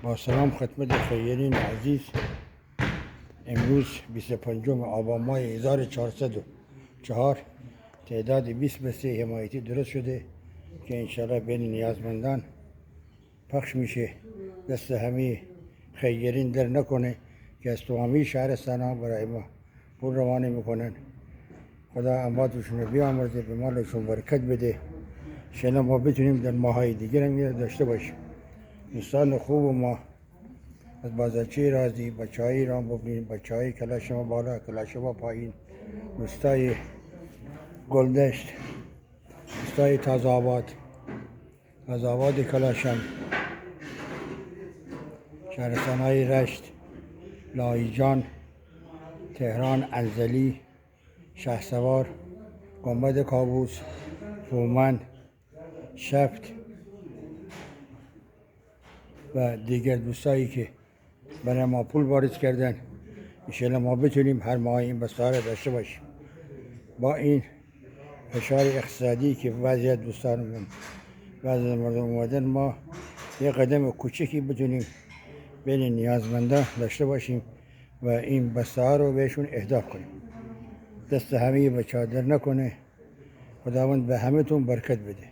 با سلام خدمت خیرین عزیز. امروز 25 آبان ماه 1404 تعداد 20 بسته حمایتی درست شده که انشالله بین نیازمندان پخش میشه. دست همه خیرین در نکنه که از تمامی شهرستان ها برای ما پول روانه میکنن. خدا امواتشون رو بیامرزه، به مالشون برکت بده. انشالله ما بتونیم در ماهای دیگر هم داشته باشیم. دوستان خوب ما از بازارچی راضی، بچه های ایران ببینیم، بچه های کلاشما بالا، کلاشما پایین، روستای گلدشت، روستای تازه آباد کلاشم، شهرستان های رشت، لاهیجان، تهران، انزلی، شهسوار، گنبد کاووس، فومن، شفت و دیگر دوستایی که برای ما پول واریز کردن. انشالله ما بتونیم هر ماه این بسته‌ها را داشته باشیم. با این فشار اقتصادی که وضعیت دوستانمون وضع مردم اومدن، ما یه قدم کوچکی بتونیم بین نیازمندان داشته باشیم و این بسته‌ها رو بهشون اهدا کنیم. دست همه بچه‌ها در نکنه. خداوند به همه‌تون برکت بده.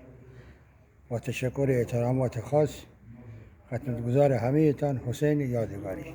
با تشکر احترامات خاص خدمتگزار همه تان، حسین یادگاری.